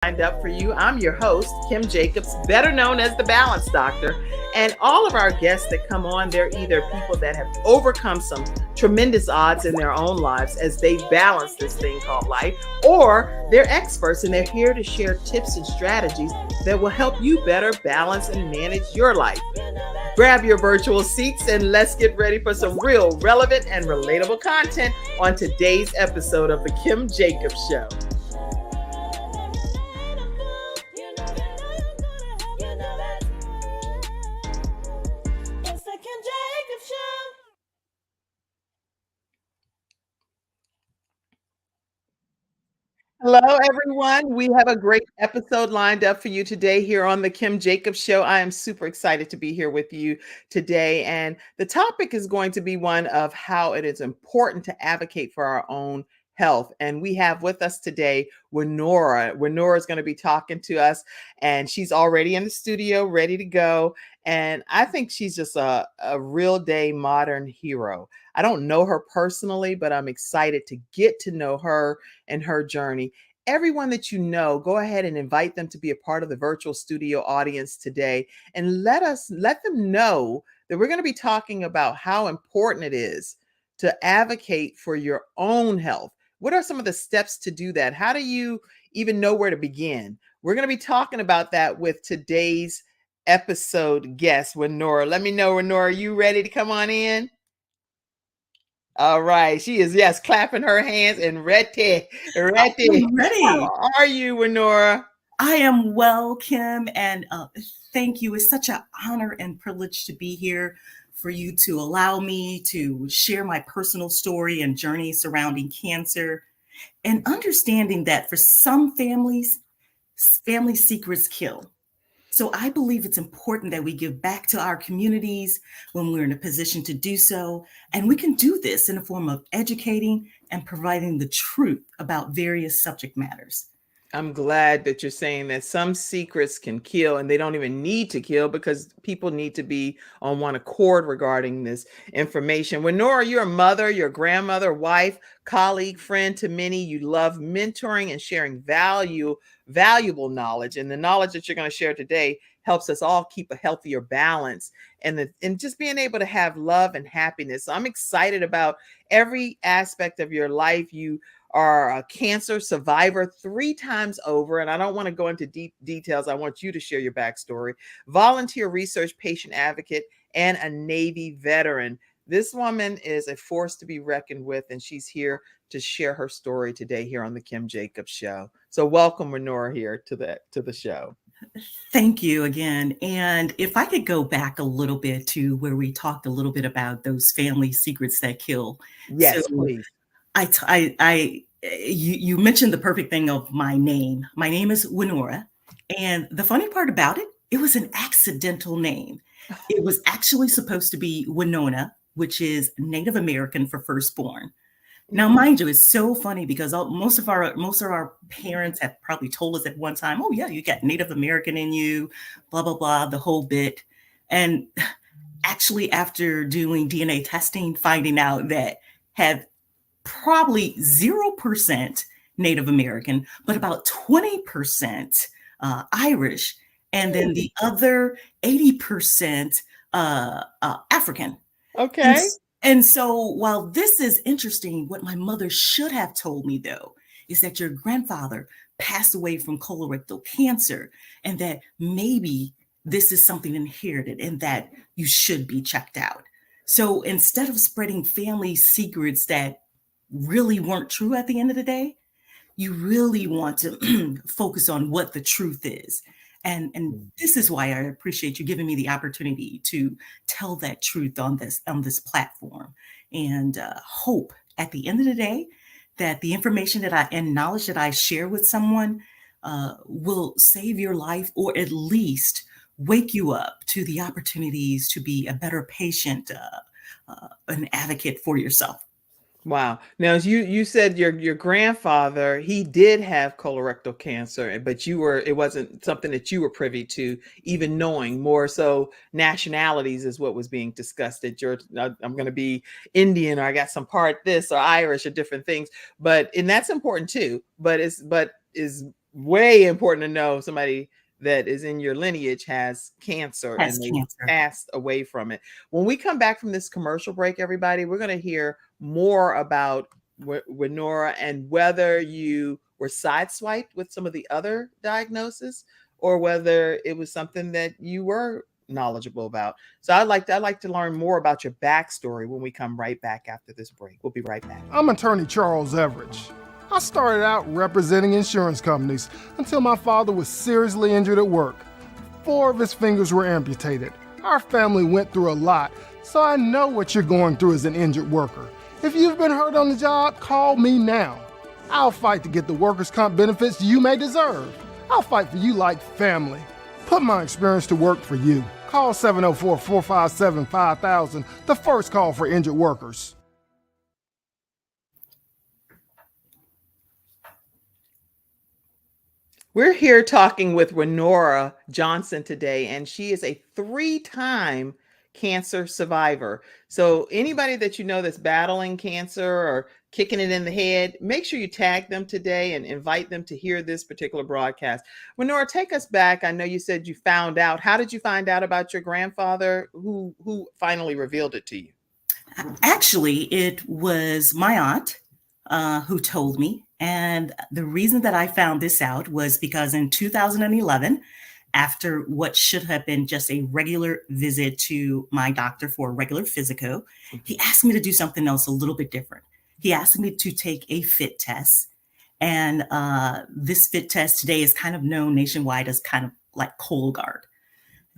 lined up for you. I'm your host, Kim Jacobs, better known as the Balance Doctor. And all of our guests that come on, they're either people that have overcome some tremendous odds in their own lives as they balance this thing called life, or they're experts and they're here to share tips and strategies that will help you better balance and manage your life. Grab your virtual seats and let's get ready for some real relevant and relatable content on today's episode of The Kim Jacobs Show. Hello, everyone. We have a great episode lined up for you today here on the Kim Jacobs Show. I am super excited to be here with you today. And the topic is going to be one of how it is important to advocate for our own health. And we have with us today Wenora. Wenora is going to be talking to us, and she's already in the studio, ready to go. And I think she's just a real day modern hero. I don't know her personally, but I'm excited to get to know her and her journey. Everyone that you know, go ahead and invite them to be a part of the virtual studio audience today, and let them know that we're going to be talking about how important it is to advocate for your own health. What are some of the steps to do that? How do you even know where to begin? We're going to be talking about that with today's episode guest, Wenora. Let me know, Wenora, are you ready to come on in? All right. She is, yes, clapping her hands and ready. Ready. How are you, Wenora? I am well, Kim, and thank you. It's such an honor and privilege to be here for you to allow me to share my personal story and journey surrounding cancer, and understanding that for some families, family secrets kill. So I believe it's important that we give back to our communities when we're in a position to do so. And we can do this in the form of educating and providing the truth about various subject matters. I'm glad that you're saying that some secrets can kill, and they don't even need to kill because people need to be on one accord regarding this information. Wenora, you're a mother, you're a grandmother, wife, colleague, friend to many. You love mentoring and sharing valuable knowledge. And the knowledge that you're going to share today helps us all keep a healthier balance and just being able to have love and happiness. So I'm excited about every aspect of your life. You are a cancer survivor 3 times over. And I don't want to go into deep details. I want you to share your backstory. Volunteer research patient advocate and a Navy veteran. This woman is a force to be reckoned with, and she's here to share her story today here on the Kim Jacobs Show. So welcome, Wenora, here to the show. Thank you again. And if I could go back a little bit to where we talked a little bit about those family secrets that kill. Yes, so, please. You mentioned the perfect thing of my name. My name is Wenora. And the funny part about it, it was an accidental name. It was actually supposed to be Winona, which is Native American for firstborn. Now, mind you, it's so funny because most of our parents have probably told us at one time, oh, yeah, you got Native American in you, blah, blah, blah, the whole bit. And actually, after doing DNA testing, finding out that had probably 0% Native American, but about 20% Irish, and then the other 80% African. Okay. And so while this is interesting, what my mother should have told me, though, is that your grandfather passed away from colorectal cancer, and that maybe this is something inherited and that you should be checked out. So instead of spreading family secrets that really weren't true at the end of the day, you really want to focus on what the truth is. And this is why I appreciate you giving me the opportunity to tell that truth on this platform, and hope at the end of the day that the information and knowledge that I share with someone will save your life, or at least wake you up to the opportunities to be a better patient, an advocate for yourself. Wow. Now, as you said, your grandfather, he did have colorectal cancer, but it wasn't something that you were privy to, even knowing. More so nationalities is what was being discussed, that I'm going to be Indian, or I got some part this, or Irish, or different things. And that's important too. But is way important to know somebody that is in your lineage has cancer Has and they cancer. passed away from it. When we come back from this commercial break, everybody, we're going to hear more about Wenora and whether you were sideswiped with some of the other diagnoses or whether it was something that you were knowledgeable about. So I'd like to learn more about your backstory when we come right back after this break. We'll be right back. I'm attorney Charles Everidge. I started out representing insurance companies until my father was seriously injured at work. 4 of his fingers were amputated. Our family went through a lot, so I know what you're going through as an injured worker. If you've been hurt on the job, call me now. I'll fight to get the workers' comp benefits you may deserve. I'll fight for you like family. Put my experience to work for you. Call 704-457-5000, the first call for injured workers. We're here talking with Wenora Johnson today, and she is a 3-time cancer survivor. So anybody that you know that's battling cancer or kicking it in the head, make sure you tag them today and invite them to hear this particular broadcast. Wenora, take us back. I know you said you found out. How did you find out about your grandfather? Who finally revealed it to you? Actually, it was my aunt who told me. And the reason that I found this out was because in 2011, after what should have been just a regular visit to my doctor for a regular physico, he asked me to do something else a little bit different. He asked me to take a fit test. And this fit test today is kind of known nationwide as kind of like Cologuard.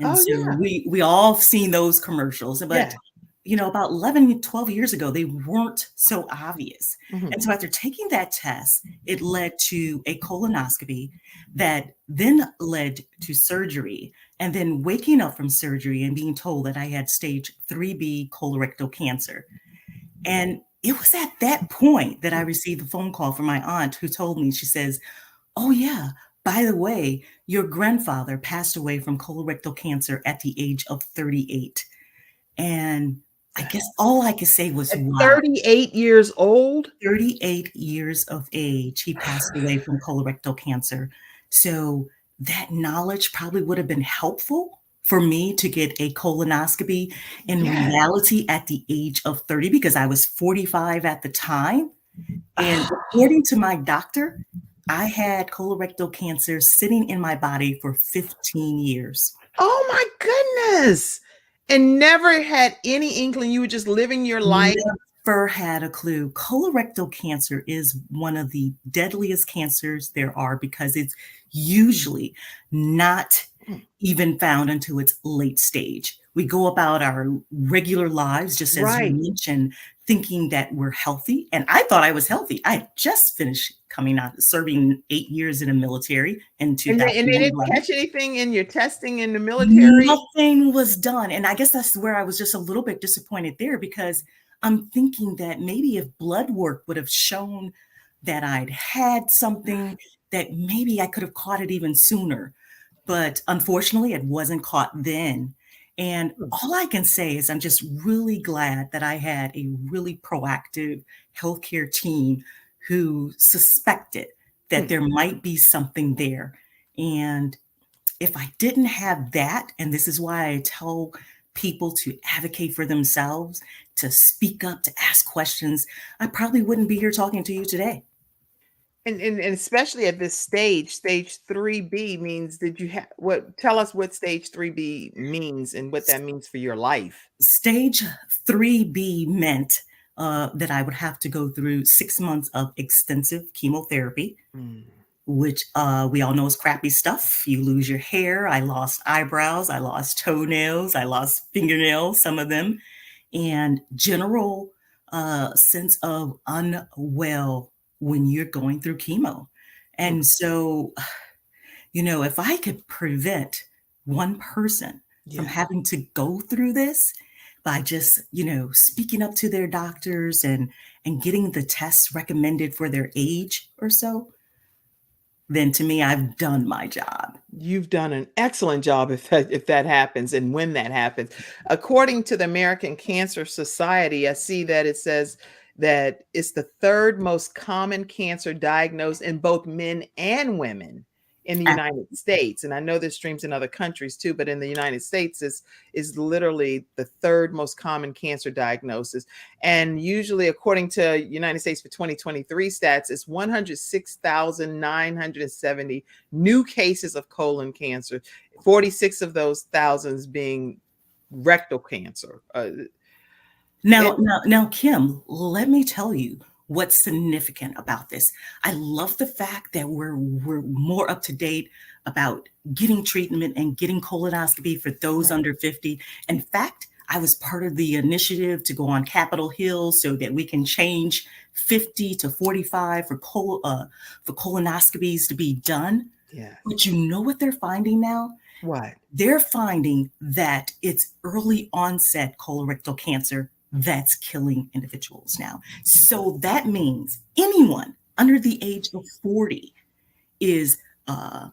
And so Yeah. we all seen those commercials, but Yeah. about 11, 12 years ago, they weren't so obvious. Mhm. And so after taking that test, it led to a colonoscopy that then led to surgery, and then waking up from surgery and being told that I had stage 3B colorectal cancer. And it was at that point that I received a phone call from my aunt who told me, she says, "Oh yeah, by the way, your grandfather passed away from colorectal cancer at the age of 38. And I guess all I could say was, At wow, 38 years old? 38 years of age, he passed away from colorectal cancer. So that knowledge probably would have been helpful for me to get a colonoscopy in Yeah. reality at the age of 30, because I was 45 at the time. And according to my doctor, I had colorectal cancer sitting in my body for 15 years. Oh my goodness. And never had any inkling, you were just living your life. Never had a clue. Colorectal cancer is one of the deadliest cancers there are because it's usually not even found until it's late stage. We go about our regular lives, just as you Right. mentioned, thinking that we're healthy. And I thought I was healthy. I had just finished coming out, serving 8 years in the military in And they didn't 2011. catch anything in your testing in the military? Nothing was done. And I guess that's where I was just a little bit disappointed there, because I'm thinking that maybe if blood work would have shown that I'd had something, that maybe I could have caught it even sooner. But unfortunately, it wasn't caught then. And all I can say is I'm just really glad that I had a really proactive healthcare team who suspected that there might be something there. And if I didn't have that, and this is why I tell people to advocate for themselves, to speak up, to ask questions, I probably wouldn't be here talking to you today. And especially at this stage 3B means did you have what tell us what stage 3B means and what that means for your life. Stage 3B meant that I would have to go through 6 months of extensive chemotherapy, which we all know is crappy stuff. You lose your hair. I lost eyebrows. I lost toenails. I lost fingernails, some of them, and general sense of unwell when you're going through chemo. And so, if I could prevent one person from having to go through this by just, speaking up to their doctors and getting the tests recommended for their age or so, then to me, I've done my job. You've done an excellent job if that happens and when that happens. According to the American Cancer Society, I see that it says that it's the third most common cancer diagnosed in both men and women in the United States. And I know there's streams in other countries too, but in the United States is literally the third most common cancer diagnosis. And usually, according to United States for 2023 stats, it's 106,970 new cases of colon cancer, 46 of those thousands being rectal cancer. Now, Kim, let me tell you what's significant about this. I love the fact that we're more up to date about getting treatment and getting colonoscopy for those under 50. In fact, I was part of the initiative to go on Capitol Hill so that we can change 50 to 45 for colonoscopies to be done. Yeah. But you know what they're finding now? What? They're finding that it's early onset colorectal cancer that's killing individuals now. So that means anyone under the age of 40 is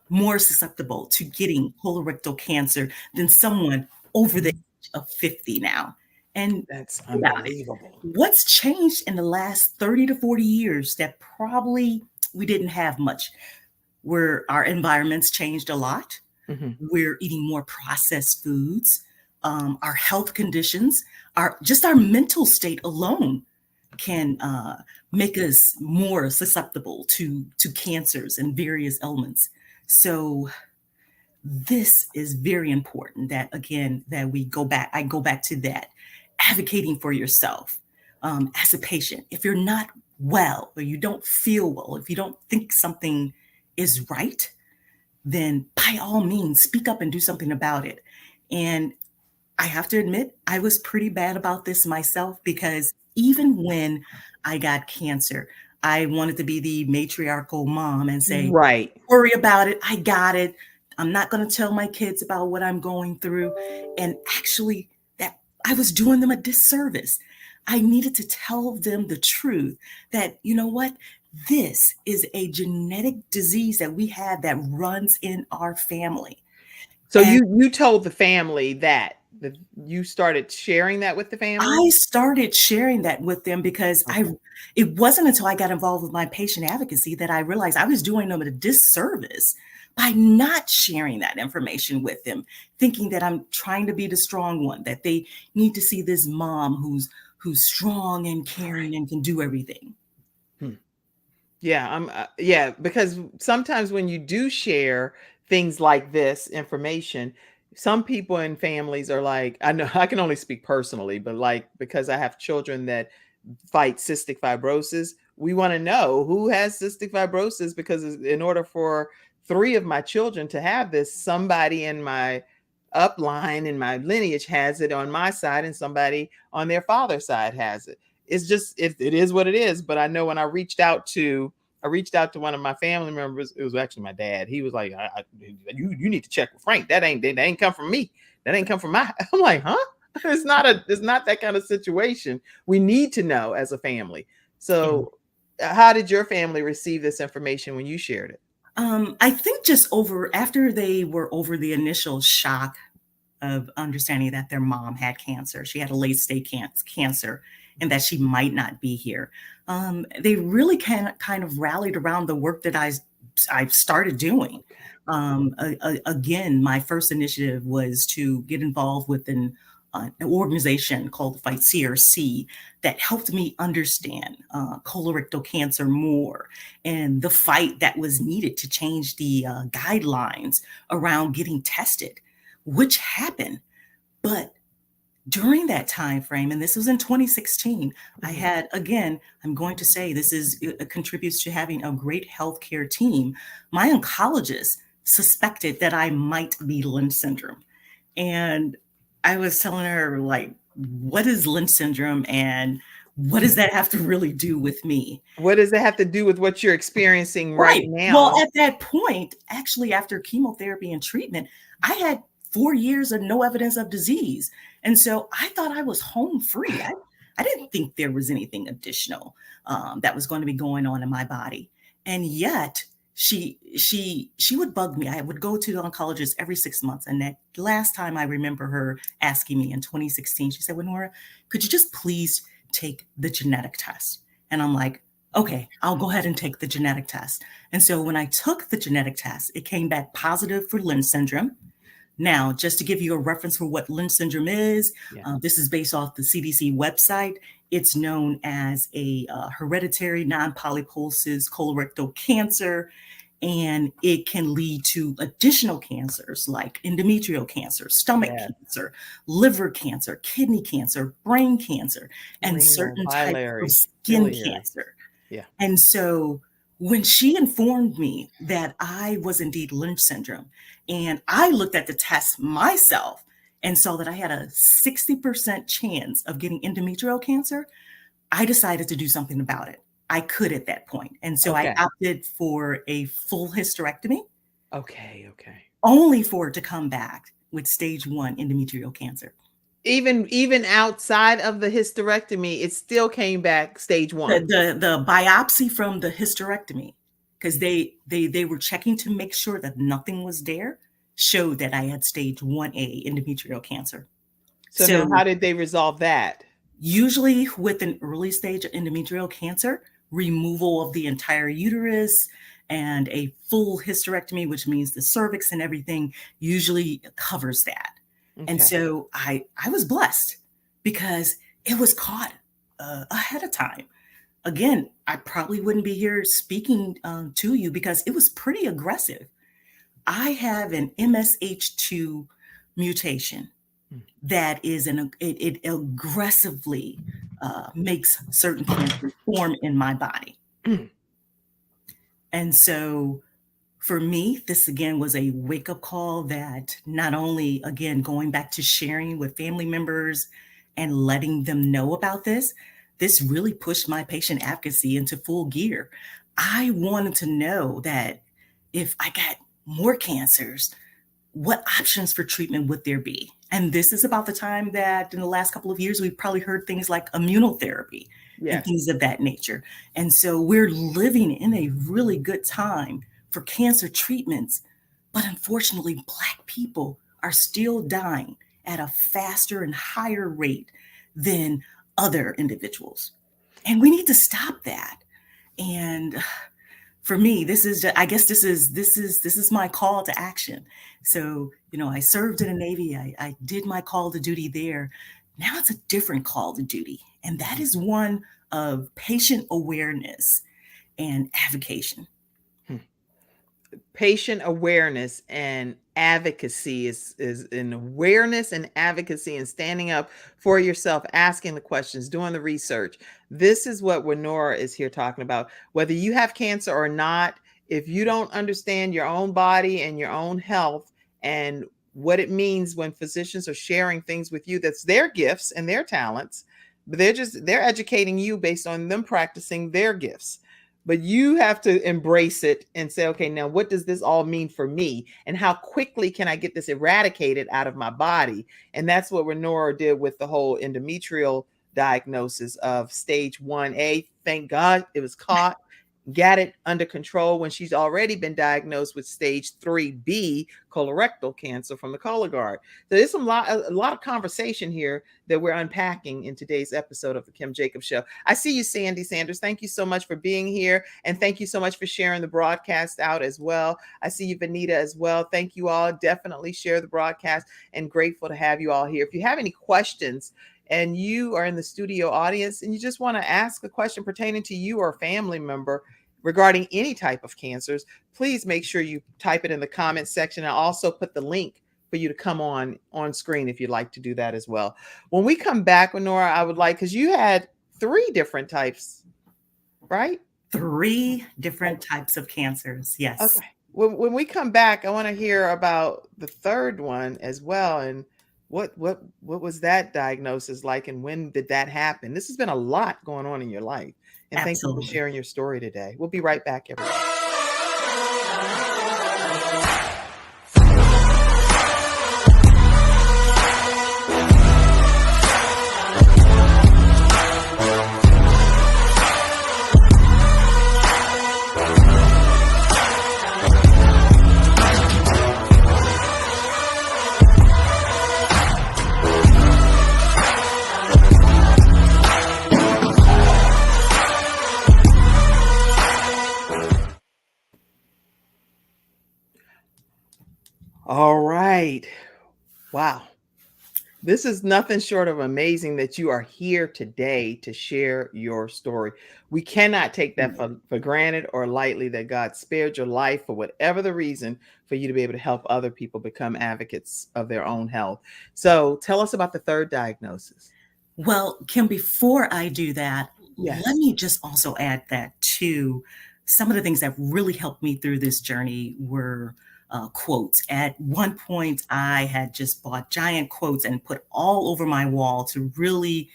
more susceptible to getting colorectal cancer than someone over the age of 50 now. And that's unbelievable. What's changed in the last 30 to 40 years that probably we didn't have much, where our environments changed a lot. Mm-hmm. We're eating more processed foods. Our health conditions, our mental state alone can make us more susceptible to cancers and various ailments. So this is very important that, again, that I go back to that, advocating for yourself as a patient. If you're not well, or you don't feel well, if you don't think something is right, then by all means, speak up and do something about it. And I have to admit, I was pretty bad about this myself, because even when I got cancer, I wanted to be the matriarchal mom and say, right, worry about it. I got it. I'm not going to tell my kids about what I'm going through. And actually, that I was doing them a disservice. I needed to tell them the truth that, you know what, this is a genetic disease that we have that runs in our family. So you told the family that you started sharing that with the family? I started sharing that with them because it wasn't until I got involved with my patient advocacy that I realized I was doing them a disservice by not sharing that information with them, thinking that I'm trying to be the strong one, that they need to see this mom who's strong and caring and can do everything. Yeah, because sometimes when you do share things like this information, some people in families are like, I know I can only speak personally, but like, because I have children that fight cystic fibrosis, we want to know who has cystic fibrosis, because in order for 3 of my children to have this, somebody in my upline, in my lineage, has it on my side, and somebody on their father's side has it. It's just, it is what it is. But I know when I reached out to one of my family members, it was actually my dad. He was like, you need to check with Frank. That ain't come from me. That ain't come from my, I'm like, huh? It's not that kind of situation. We need to know as a family. So how did your family receive this information when you shared it? I think just after they were over the initial shock of understanding that their mom had cancer, she had a late stage cancer, and that she might not be here. They really kind of rallied around the work that I've started doing. Again, my first initiative was to get involved with an organization called the Fight CRC that helped me understand colorectal cancer more, and the fight that was needed to change the guidelines around getting tested, which happened. But during that time frame, and this was in 2016, I had, again, I'm going to say this contributes to having a great healthcare team. My oncologist suspected that I might be Lynch syndrome. And I was telling her, like, what is Lynch syndrome and what does that have to really do with me? What does it have to do with what you're experiencing right now? Well, at that point, actually, after chemotherapy and treatment, I had 4 years of no evidence of disease. And so I thought I was home free. I didn't think there was anything additional that was going to be going on in my body. And yet she would bug me. I would go to the oncologist every 6 months. And that last time I remember her asking me in 2016, she said, Wenora, could you just please take the genetic test. And I'm like, okay, I'll go ahead and take the genetic test. And so when I took the genetic test, it came back positive for Lynch syndrome. Now, just to give you a reference for what Lynch syndrome is, this is based off the CDC website. It's known as a hereditary non-polyposis colorectal cancer, and it can lead to additional cancers like endometrial cancer, stomach cancer, liver cancer, kidney cancer, brain cancer, and certain types of skin cancer. Yeah. And so when she informed me that I was indeed Lynch syndrome, and I looked at the test myself and saw that I had a 60% chance of getting endometrial cancer, I decided to do something about it. I could at that point. And so I opted for a full hysterectomy. Okay. Only for it to come back with stage 1 endometrial cancer. Even outside of the hysterectomy, it still came back stage 1. The biopsy from the hysterectomy, because they were checking to make sure that nothing was there, showed that I had stage 1A endometrial cancer. So now how did they resolve that? Usually with an early stage of endometrial cancer, removal of the entire uterus and a full hysterectomy, which means the cervix and everything, usually covers that. Okay. And so I was blessed because it was caught ahead of time. Again, I probably wouldn't be here speaking to you because it was pretty aggressive. I have an MSH2 mutation that is it aggressively makes certain cancers form in my body. And so for me, this again was a wake-up call that not only, again, going back to sharing with family members and letting them know about this really pushed my patient advocacy into full gear. I wanted to know that if I got more cancers, what options for treatment would there be? And this is about the time that in the last couple of years, we've probably heard things like immunotherapy and things of that nature. And so we're living in a really good time for cancer treatments, but unfortunately, Black people are still dying at a faster and higher rate than other individuals. And we need to stop that. And for me, this is my call to action. So, I served in the Navy. I did my call to duty there. Now it's a different call to duty. And that is one of patient awareness and advocacy. Patient awareness and advocacy is an awareness and advocacy and standing up for yourself, asking the questions, doing the research. This is what Wenora is here talking about. Whether you have cancer or not, if you don't understand your own body and your own health and what it means when physicians are sharing things with you, that's their gifts and their talents, but they're educating you based on them practicing their gifts. But you have to embrace it and say, okay, now what does this all mean for me? And how quickly can I get this eradicated out of my body? And that's what Wenora did with the whole endometrial diagnosis of stage 1A. Thank God it was caught, got it under control when she's already been diagnosed with stage 3B colorectal cancer from the Cologuard. So there's a lot of conversation here that we're unpacking in today's episode of the Kim Jacobs Show. I see you, Sandy Sanders. Thank you so much for being here. And thank you so much for sharing the broadcast out as well. I see you, Vanita, as well. Thank you all. Definitely share the broadcast and grateful to have you all here. If you have any questions and you are in the studio audience and you just want to ask a question pertaining to you or a family member regarding any type of cancers, please make sure you type it in the comments section. I'll also put the link for you to come on screen if you'd like to do that as well. When we come back, Wenora, I would like, because you had 3 different types, right? 3 different types of cancers, yes. Okay. When we come back, I want to hear about the 3rd one as well. And what was that diagnosis like and when did that happen? This has been a lot going on in your life. And thank you for sharing your story today. We'll be right back, everyone. All right. Wow. This is nothing short of amazing that you are here today to share your story. We cannot take that for granted or lightly that God spared your life for whatever the reason for you to be able to help other people become advocates of their own health. So tell us about the third diagnosis. Well, Kim, before I do that, let Yes. me just also add that too. Some of the things that really helped me through this journey were quotes. At one point, I had just bought giant quotes and put all over my wall to really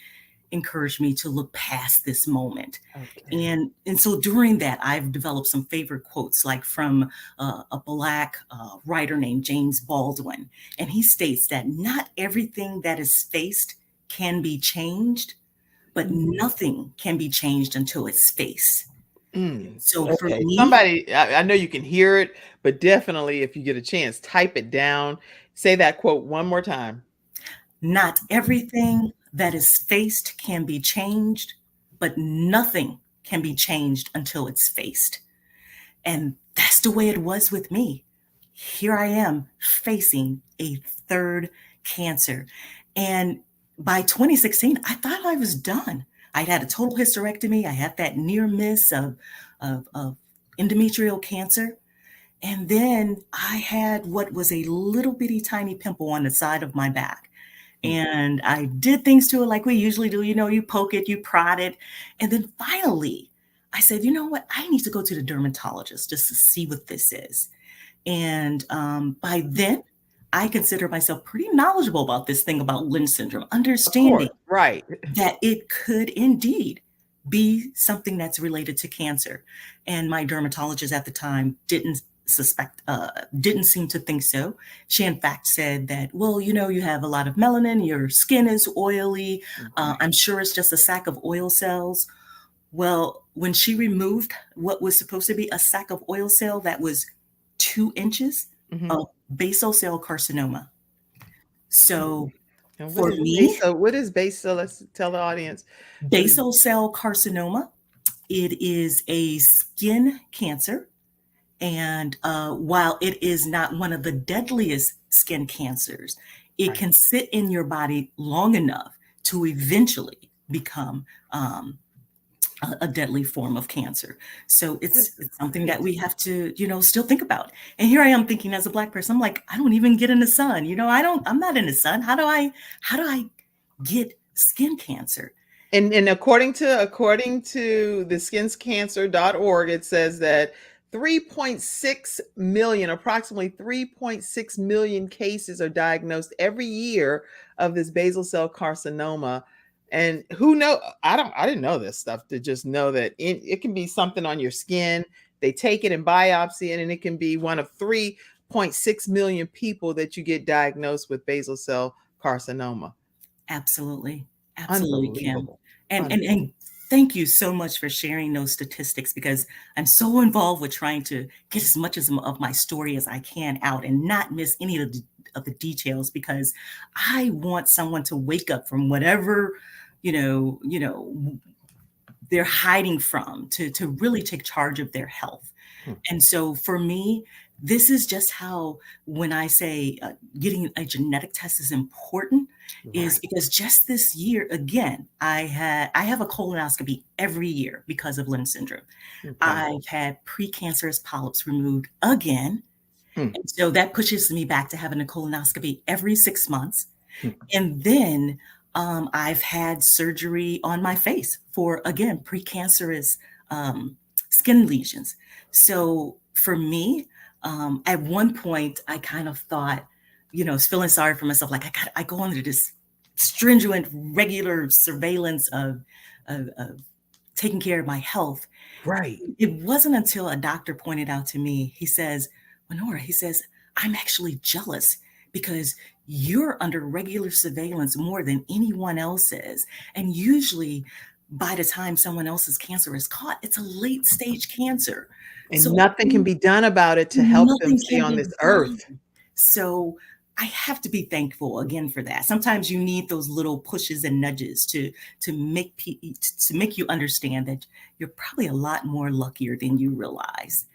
encourage me to look past this moment. Okay. And so during that, I've developed some favorite quotes, like from a Black writer named James Baldwin. And he states that not everything that is faced can be changed, but Mhm. nothing can be changed until it's faced. Mm. So for Okay. me, Somebody, I know you can hear it, but definitely if you get a chance, type it down. Say that quote one more time. not everything that is faced can be changed, but nothing can be changed until it's faced. And that's the way it was with me. Here I am facing a third cancer. And by 2016, I thought I was done. I'd had a total hysterectomy. I had that near miss of endometrial cancer. And then I had what was a little bitty tiny pimple on the side of my back. Mm. And I did things to it like we usually do. You poke it, you prod it. And then finally, I said, you know what? I need to go to the dermatologist just to see what this is. And by then, I consider myself pretty knowledgeable about this thing about Lynch syndrome, Of course. understanding Right. that it could indeed be something that's related to cancer. And my dermatologist at the time didn't seem to think so. She, in fact, said that, well, you have a lot of melanin, your skin is oily. Okay. I'm sure it's just a sack of oil cells. Well, when she removed what was supposed to be a sack of oil cell that was 2 inches Mhm. of basal cell carcinoma. So And for me, what is base cell? Let's tell the audience. What is basal cell carcinoma, it is a skin cancer. And while it is not one of the deadliest skin cancers, it right? can sit in your body long enough to eventually become a deadly form of cancer. So This is it's something that we crazy. have to, still think about. And here I am thinking as a Black person, I'm like, I don't even get in the sun. I'm not in the sun. How do I get skin cancer? And according to the skinscancer.org, it says that 3.6 million, approximately 3.6 million cases are diagnosed every year of this basal cell carcinoma. And who know? I didn't know this stuff, to just know that it can be something on your skin. They take it and biopsy it, and it can be one of 3.6 million people that you get diagnosed with basal cell carcinoma. Absolutely. Absolutely, Kim. Unbelievable. And thank you so much for sharing those statistics, because I'm so involved with trying to get as much of my story as I can out and not miss any of the details, because I want someone to wake up from whatever, they're hiding from, to really take charge of their health. Hmm. And so for me, this is just how, when I say getting a genetic test is important, is Right. because just this year, again, I have a colonoscopy every year because of Lynch syndrome. Okay. I've had precancerous polyps removed again. Hmm. And so that pushes me back to having a colonoscopy every 6 months. Hmm. And then I've had surgery on my face for, again, precancerous skin lesions. So for me, at one point, I kind of thought, feeling sorry for myself, like I go under this stringent, regular surveillance of taking care of my health. Right. It wasn't until a doctor pointed out to me, he says, Wenora, he says, I'm actually jealous because you're under regular surveillance more than anyone else is. And usually by the time someone else's cancer is caught, it's a late stage cancer. And So nothing can be done about it to help them nothing stay can on be this done. earth. So I have to be thankful again for that. Sometimes you need those little pushes and nudges to make you understand that you're probably a lot more luckier than you realize.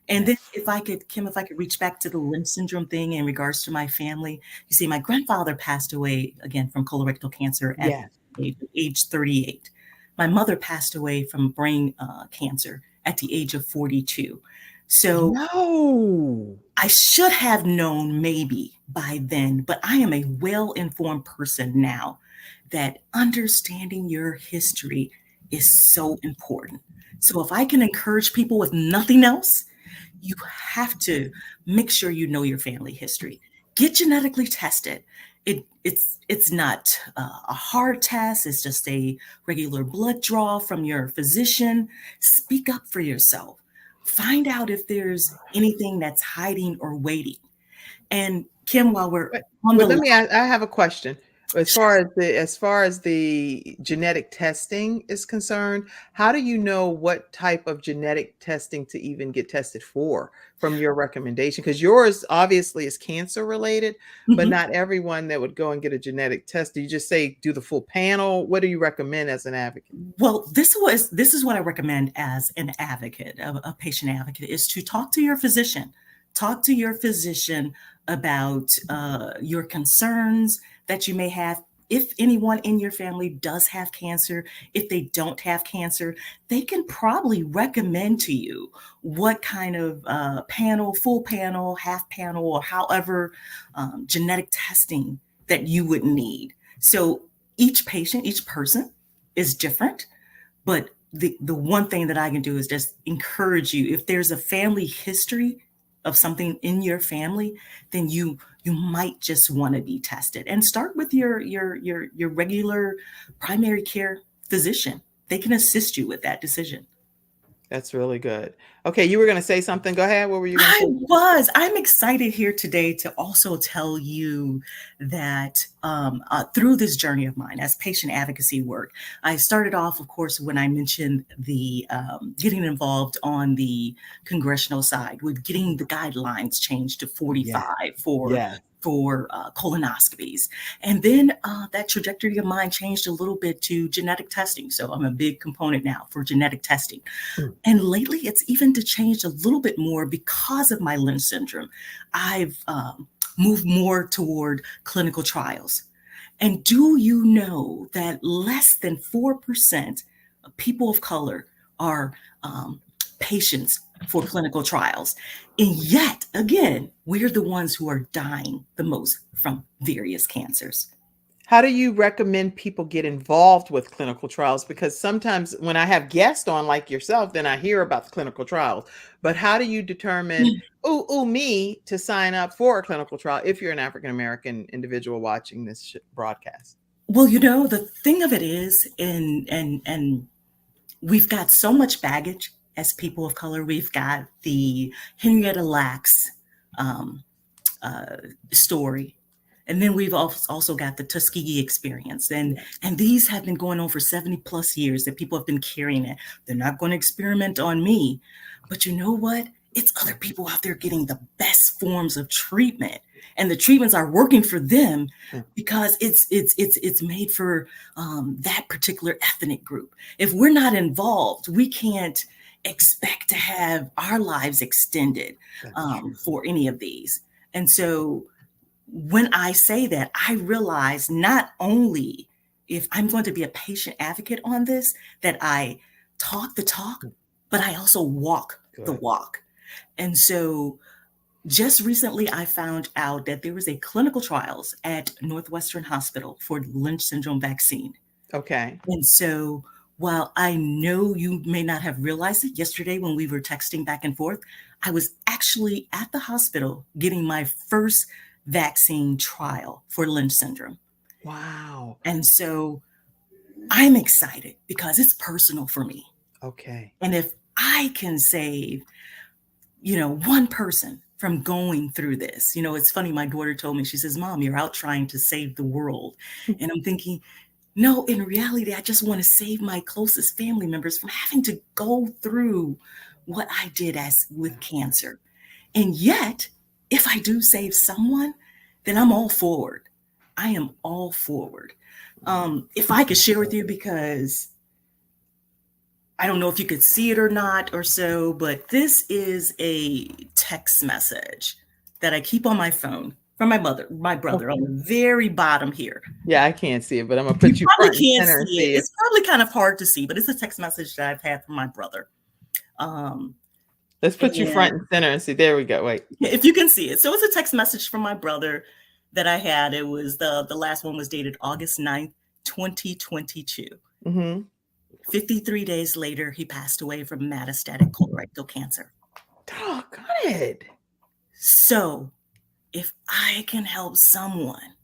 And then if I could, Kim, if I could reach back to the Lynch syndrome thing in regards to my family, you see, my grandfather passed away again from colorectal cancer at Yes. age 38. My mother passed away from brain cancer at the age of 42. So No. I should have known maybe by then, but I am a well-informed person now that understanding your history is so important. So if I can encourage people with nothing else, you have to make sure you know your family history. Get genetically tested. It's not a hard test. It's just a regular blood draw from your physician. Speak up for yourself. Find out if there's anything that's hiding or waiting. And Kim, while we're on But the let line, me ask, I have a question. As far as the genetic testing is concerned, how do you know what type of genetic testing to even get tested for from your recommendation? Because yours obviously is cancer related, but Mhm. not everyone that would go and get a genetic test. Do you just say do the full panel? What do you recommend as an advocate? Well, this is what I recommend as an advocate, a patient advocate, is to talk to your physician. Talk to your physician about your concerns that you may have. If anyone in your family does have cancer, if they don't have cancer, they can probably recommend to you what kind of panel, full panel, half panel, or however genetic testing that you would need. So each patient, each person is different. But the one thing that I can do is just encourage you. If there's a family history of something in your family, then you might just want to be tested. And start with your regular primary care physician. They can assist you with that decision. That's really good. Okay, you were going to say something. Go ahead. What were you going to say? I'm excited here today to also tell you that through this journey of mine as patient advocacy work, I started off, of course, when I mentioned the getting involved on the congressional side with getting the guidelines changed to 45 Yeah. for Yeah. colonoscopies. And then that trajectory of mine changed a little bit to genetic testing. So I'm a big component now for genetic testing. Mm. And lately, it's even to change a little bit more because of my Lynch syndrome. I've moved more toward clinical trials. And do you know that less than 4% of people of color are patients for clinical trials? And yet, again, we're the ones who are dying the most from various cancers. How do you recommend people get involved with clinical trials? Because sometimes when I have guests on like yourself, then I hear about the clinical trials. But how do you determine, me to sign up for a clinical trial if you're an African American individual watching this broadcast? Well, you know, the thing of it is, and we've got so much baggage as people of color. We've got the Henrietta Lacks um, story. And then we've also got the Tuskegee experience. And these have been going on for 70 plus years that people have been carrying it. They're not going to experiment on me. But you know what? It's other people out there getting the best forms of treatment. And the treatments are working for them Mm. because it's made for that particular ethnic group. If we're not involved, we can't expect to have our lives extended That's true. for any of these. And so when I say that, I realize not only if I'm going to be a patient advocate on this, that I talk the talk, but I also walk the Good. walk. And so just recently, I found out that there was a clinical trials at Northwestern Hospital for Lynch syndrome vaccine. Okay. And so while I know you may not have realized it yesterday when we were texting back and forth, I was actually at the hospital getting my first vaccine trial for Lynch syndrome. Wow. And so I'm excited because it's personal for me. Okay. And if I can save, one person from going through this, it's funny. My daughter told me, she says, "Mom, you're out trying to save the world." And I'm thinking, no, in reality, I just want to save my closest family members from having to go through what I did as with cancer. And yet, if I do save someone, then I'm all forward. I am all forward. If I could share with you, because I don't know if you could see it or not or so, but this is a text message that I keep on my phone from my brother on Okay. the very bottom here. Yeah, I can't see it, but I'm gonna You put you probably front and can't center and see it. see it. It's probably kind of hard to see, but it's a text message that I've had from my brother. Um, Let's put you front and and center and see. There we go. Wait. if you can see it. So it's a text message from my brother that I had. It was the last one was dated August 9th, 2022. Mm-hmm. 53 days later, he passed away from metastatic colorectal cancer. Oh, good. So if I can help someone,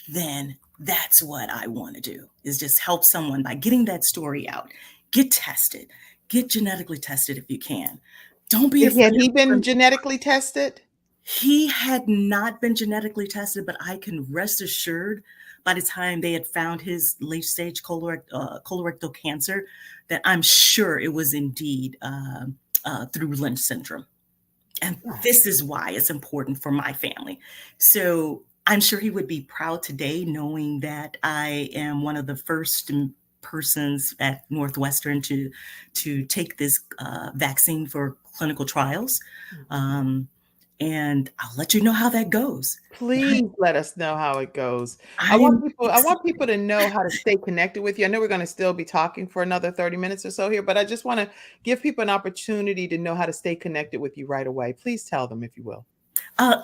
then that's what I want to do, is just help someone by getting that story out. Get tested, get genetically tested if you can. Don't be Had afraid. he been genetically tested? He had not been genetically tested, but I can rest assured by the time they had found his late stage colorectal cancer, that I'm sure it was indeed through Lynch syndrome. And this is why it's important for my family. So I'm sure he would be proud today knowing that I am one of the first persons at Northwestern to take this vaccine for clinical trials. And I'll let you know how that goes. Please let us know how it goes. I I'm want people to know how to stay connected with you. I know we're going to still be talking for another 30 minutes or so here, but I just want to give people an opportunity to know how to stay connected with you right away. Please tell them if you will.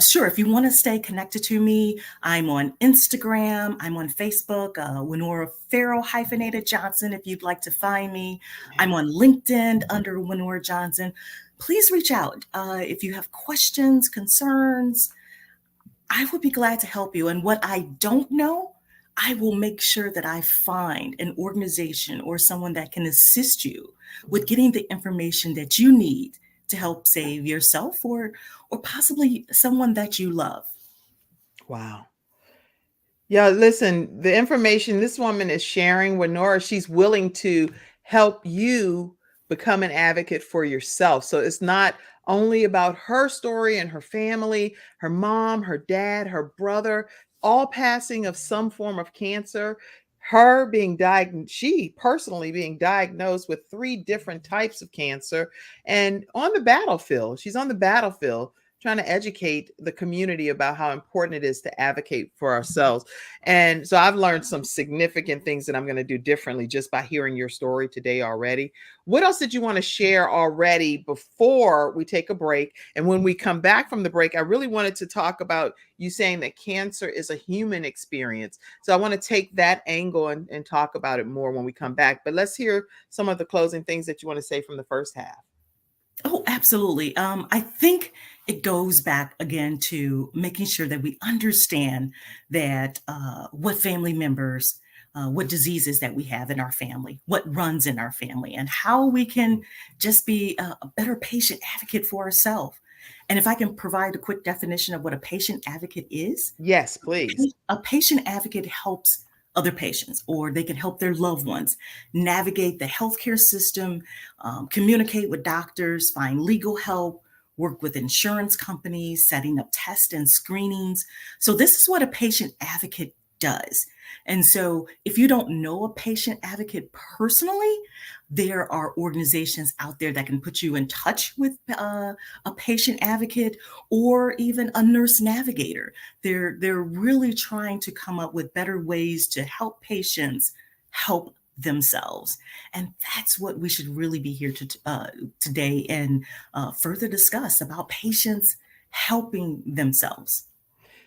Sure. If you want to stay connected to me, I'm on Instagram. I'm on Facebook, Wenora Farrell Johnson, if you'd like to find me. I'm on LinkedIn under Wenora Johnson. Please reach out. If you have questions, concerns, I would be glad to help you. And what I don't know, I will make sure that I find an organization or someone that can assist you with getting the information that you need to help save yourself or possibly someone that you love. Wow. Yeah, listen, the information this woman is sharing with Nora, she's willing to help you become an advocate for yourself. So it's not only about her story and her family, her mom, her dad, her brother, all passing of some form of cancer. Her being diagnosed, she personally being diagnosed with 3 different types of cancer and on the battlefield. She's on the battlefield trying to educate the community about how important it is to advocate for ourselves. And so I've learned some significant things that I'm going to do differently just by hearing your story today already. What else did you want to share already before we take a break? And when we come back from the break, I really wanted to talk about you saying that cancer is a human experience. So I want to take that angle and talk about it more when we come back. But let's hear some of the closing things that you want to say from the first half. Oh, absolutely. I think it goes back again to making sure that we understand that what family members, what diseases that we have in our family, what runs in our family, and how we can just be a better patient advocate for ourselves. And if I can provide a quick definition of what a patient advocate is, Yes, please. a patient advocate helps other patients, or they can help their loved ones navigate the healthcare system, communicate with doctors, find legal help, work with insurance companies, setting up tests and screenings. So this is what a patient advocate does. And so if you don't know a patient advocate personally, there are organizations out there that can put you in touch with a patient advocate or even a nurse navigator. They're really trying to come up with better ways to help patients help themselves. And that's what we should really be here to today and further discuss about patients helping themselves.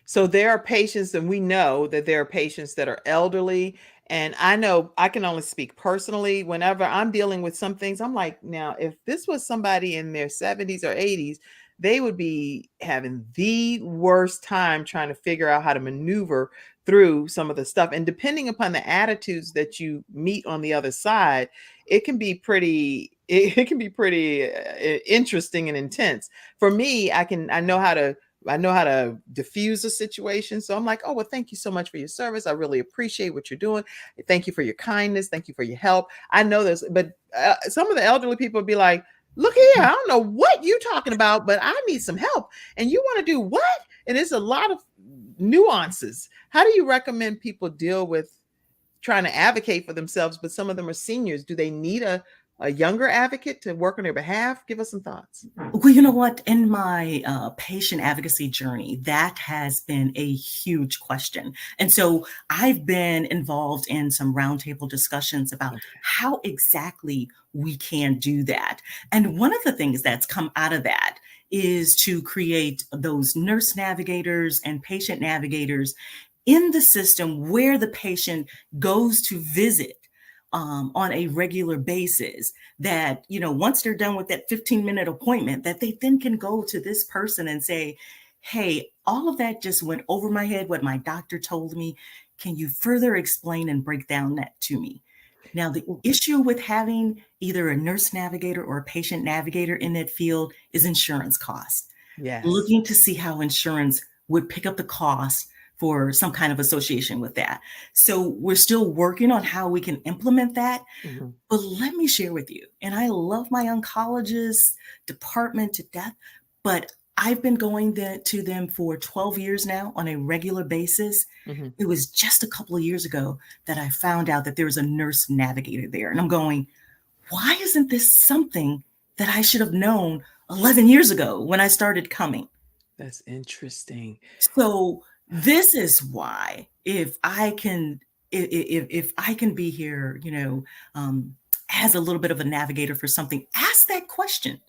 So there are patients, and we know that there are patients that are elderly. And I know I can only speak personally. Whenever I'm dealing with some things, I'm like, now, if this was somebody in their 70s or 80s, they would be having the worst time trying to figure out how to maneuver through some of the stuff. And depending upon the attitudes that you meet on the other side, it can be it can be pretty interesting and intense. For me, I know how to diffuse a situation. So I'm like, oh, well, thank you so much for your service. I really appreciate what you're doing. Thank you for your kindness. Thank you for your help. I know this, but some of the elderly people would be like, look here, I don't know what you're talking about, but I need some help. And you want to do what? And it's a lot of nuances. How do you recommend people deal with trying to advocate for themselves, but some of them are seniors? Do they need a a younger advocate to work on their behalf? Give us some thoughts. Well, you know what? In my patient advocacy journey, that has been a huge question. And so I've been involved in some roundtable discussions about Okay. how exactly we can do that. And one of the things that's come out of that is to create those nurse navigators and patient navigators in the system where the patient goes to visit on a regular basis, that, you know, once they're done with that 15-minute appointment, that they then can go to this person and say, hey, all of that just went over my head, what my doctor told me. Can you further explain and break down that to me? Now, the issue with having either a nurse navigator or a patient navigator in that field is insurance costs. Yes. Looking to see how insurance would pick up the cost for some kind of association with that. So we're still working on how we can implement that. Mhm. But let me share with you, and I love my oncologist department to death, but I've been going to them for 12 years now on a regular basis. Mhm. It was just a couple of years ago that I found out that there was a nurse navigator there. And I'm going, why isn't this something that I should have known 11 years ago when I started coming? That's interesting. So this is why, if I can, if I can be here, you know, as a little bit of a navigator for something, ask that question.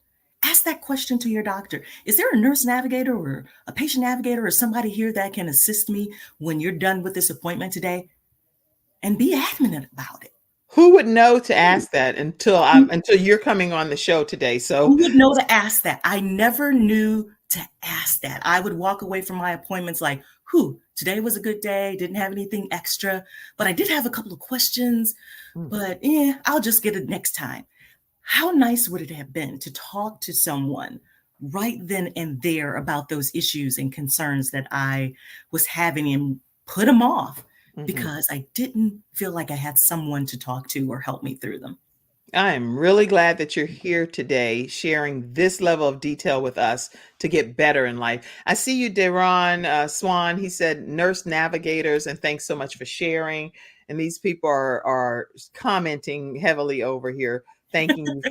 Ask that question to your doctor. Is there a nurse navigator or a patient navigator or somebody here that can assist me when you're done with this appointment today? And be adamant about it. Who would know to ask that until you're coming on the show today? So Who would know to ask that? I never knew to ask that. I would walk away from my appointments like, today was a good day, didn't have anything extra, but I did have a couple of questions, but I'll just get it next time. How nice would it have been to talk to someone right then and there about those issues and concerns that I was having and put them off because I didn't feel like I had someone to talk to or help me through them. I am really glad that you're here today sharing this level of detail with us to get better in life. I see you, Deron Swan. He said nurse navigators, and thanks so much for sharing. And these people are commenting heavily over here, thanking you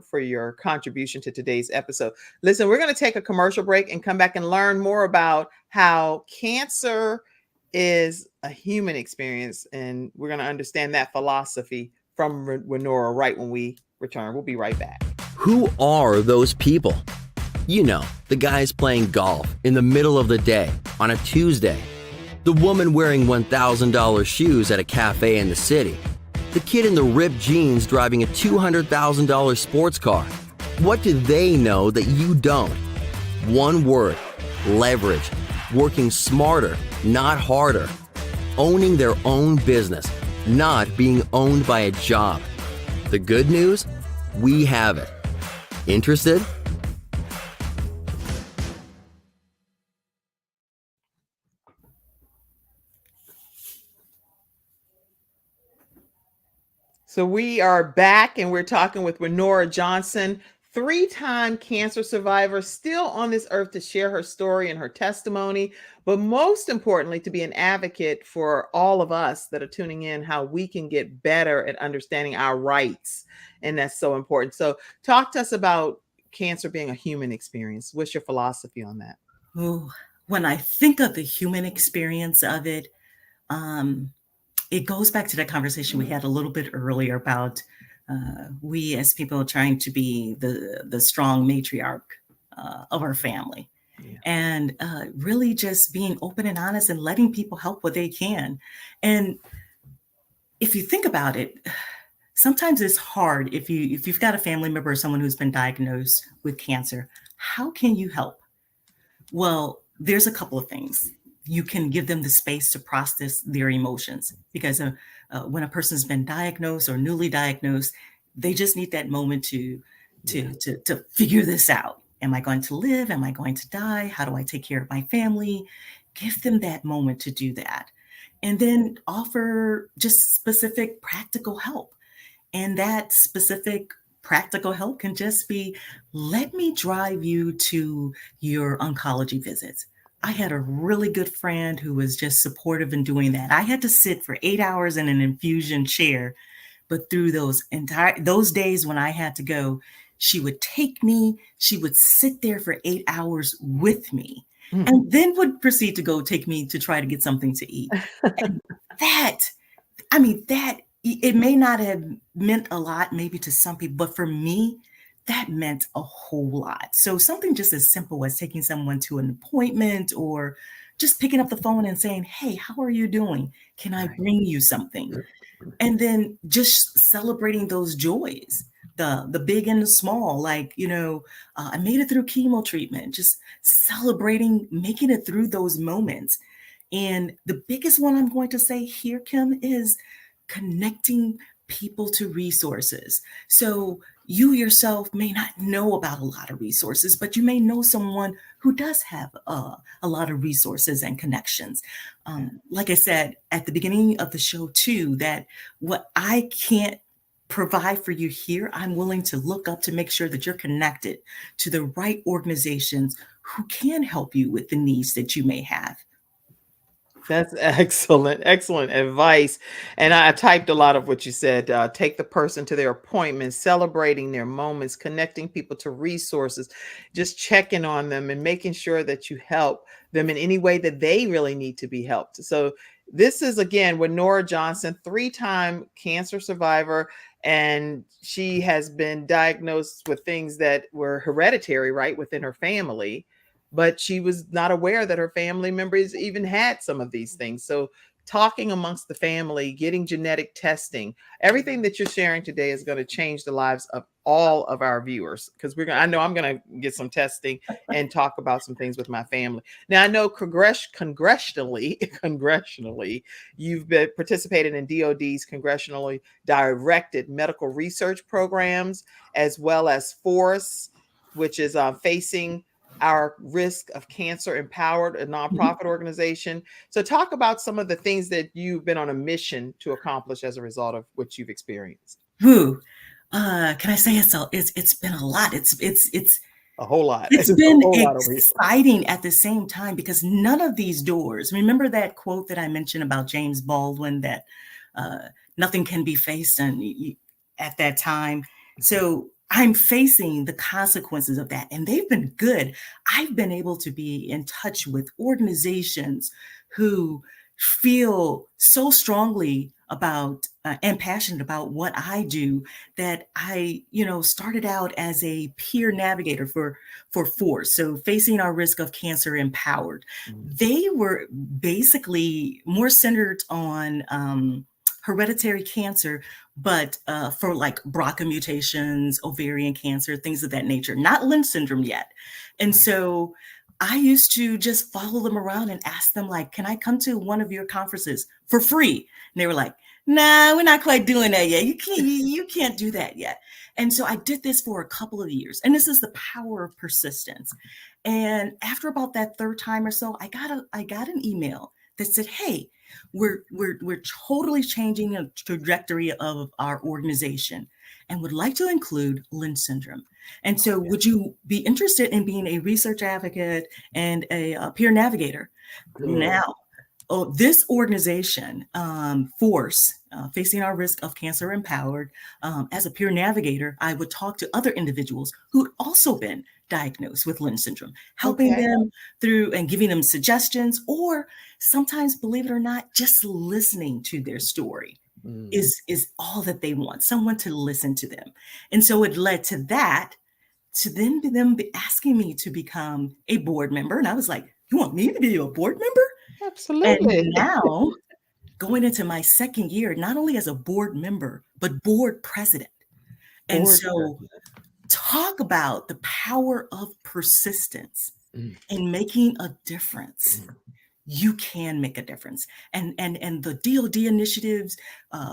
for your contribution to today's episode. Listen, we're going to take a commercial break and come back and learn more about how cancer is a human experience, and we're going to understand that philosophy from Wenora right when we return. We'll be right back. Who are those people? You know, the guys playing golf in the middle of the day on a Tuesday. The woman wearing $1,000 shoes at a cafe in the city. The kid in the ripped jeans driving a $200,000 sports car. What do they know that you don't? One word: leverage. Working smarter, not harder. Owning their own business, not being owned by a job. The good news? We have it. Interested? So we are back and we're talking with Wenora Johnson, three-time cancer survivor, still on this earth to share her story and her testimony, but most importantly, to be an advocate for all of us that are tuning in, how we can get better at understanding our rights. And that's so important. So talk to us about cancer being a human experience. What's your philosophy on that? Oh, when I think of the human experience of it, it goes back to that conversation we had a little bit earlier about we as people trying to be the strong matriarch of our family. Yeah. And really just being open and honest and letting people help what they can. And if you think about it, sometimes it's hard if you've got a family member or someone who's been diagnosed with cancer. How can you help? Well, there's a couple of things. You can give them the space to process their emotions, because when a person's been diagnosed or newly diagnosed, they just need that moment to figure this out. Am I going to live? Am I going to die? How do I take care of my family? Give them that moment to do that. And then offer just specific practical help. And that specific practical help can just be, let me drive you to your oncology visits. I had a really good friend who was just supportive in doing that. I had to sit for 8 hours in an infusion chair, but through those days when I had to go, she would take me, she would sit there for 8 hours with me, and then would proceed to go take me to try to get something to eat. And that, I mean, that it may not have meant a lot maybe to some people, but for me, that meant a whole lot. So something just as simple as taking someone to an appointment or just picking up the phone and saying, "Hey, how are you doing? Can I bring you something?" And then just celebrating those joys, the big and the small, like, I made it through chemo treatment, just celebrating making it through those moments. And the biggest one I'm going to say here, Kim, is connecting people to resources. So you yourself may not know about a lot of resources, but you may know someone who does have a lot of resources and connections. Like I said at the beginning of the show too, that what I can't provide for you here, I'm willing to look up to make sure that you're connected to the right organizations who can help you with the needs that you may have. That's excellent, excellent advice. And I typed a lot of what you said. Take the person to their appointments, celebrating their moments, connecting people to resources, just checking on them and making sure that you help them in any way that they really need to be helped. So this is again Wenora Johnson, 3-time cancer survivor, and she has been diagnosed with things that were hereditary, right, within her family, but she was not aware that her family members even had some of these things. So talking amongst the family, getting genetic testing, everything that you're sharing today is going to change the lives of all of our viewers, because I know I'm going to get some testing and talk about some things with my family. Now I know congressionally, you've been participating in DOD's congressionally directed medical research programs, as well as FORCE, which is facing our risk of cancer empowered, a nonprofit organization. So talk about some of the things that you've been on a mission to accomplish as a result of what you've experienced. Can I say it's been a lot. It's a whole lot. It's been exciting at the same time, because none of these doors, remember that quote that I mentioned about James Baldwin, that nothing can be faced at that time. So I'm facing the consequences of that, and they've been good. I've been able to be in touch with organizations who feel so strongly about and passionate about what I do, that I, started out as a peer navigator for FORCE. So Facing Our Risk of Cancer Empowered. They were basically more centered on hereditary cancer, but for like BRCA mutations, ovarian cancer, things of that nature, not Lynch syndrome yet. And so I used to just follow them around and ask them, like, can I come to one of your conferences for free? And they were like, nah, we're not quite doing that yet. You can't do that yet. And so I did this for a couple of years. And this is the power of persistence. And after about that third time or so, I got an email that said, hey, we're totally changing the trajectory of our organization and would like to include Lynch syndrome. And so would you be interested in being a research advocate and a peer navigator? Good. Now, this organization, FORCE, Facing Our Risk of Cancer Empowered, as a peer navigator, I would talk to other individuals who'd also been diagnosed with Lynch syndrome, helping them through and giving them suggestions, or sometimes, believe it or not, just listening to their story is all that they want, someone to listen to them. And so it led to that, to then them asking me to become a board member. And I was like, you want me to be a board member? Absolutely. And now going into my second year, not only as a board member, but board president. And so talk about the power of persistence in making a difference. You can make a difference. And the DOD initiatives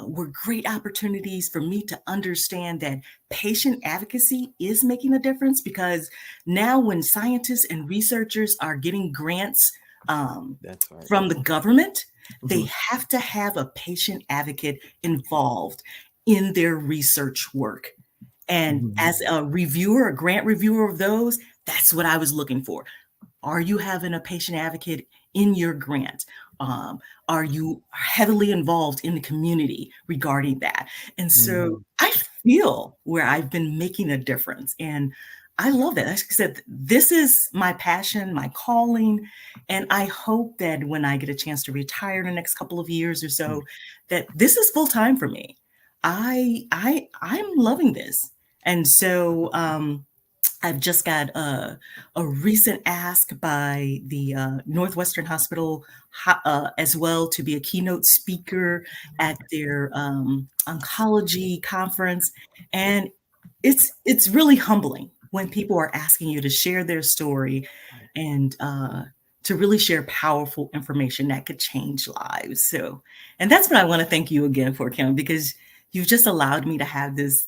were great opportunities for me to understand that patient advocacy is making a difference, because now when scientists and researchers are getting grants from the government, they have to have a patient advocate involved in their research work. And as a reviewer, a grant reviewer of those, that's what I was looking for. Are you having a patient advocate in your grant? Are you heavily involved in the community regarding that? And so Mhm. I feel where I've been making a difference. And I love that. Like I said, this is my passion, my calling. And I hope that when I get a chance to retire in the next couple of years or so, that this is full time for me. I'm loving this. And so I've just got a recent ask by the Northwestern Hospital as well to be a keynote speaker at their oncology conference, and it's really humbling when people are asking you to share their story and to really share powerful information that could change lives. So, and that's what I want to thank you again for, Kim, because you've just allowed me to have this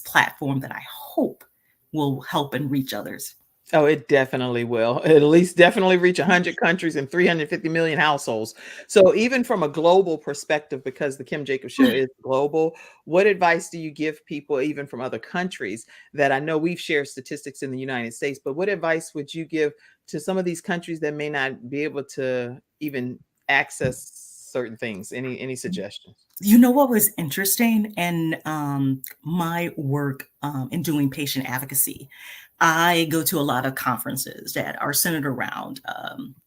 platform that I hope will help and reach others. Oh, it definitely will. At least definitely reach 100 countries and 350 million households. So even from a global perspective, because the Kim Jacobs Show is global, what advice do you give people even from other countries that I know we've shared statistics in the United States, but what advice would you give to some of these countries that may not be able to even access certain things? Any suggestions? You know what was interesting in my work in doing patient advocacy? I go to a lot of conferences that are centered around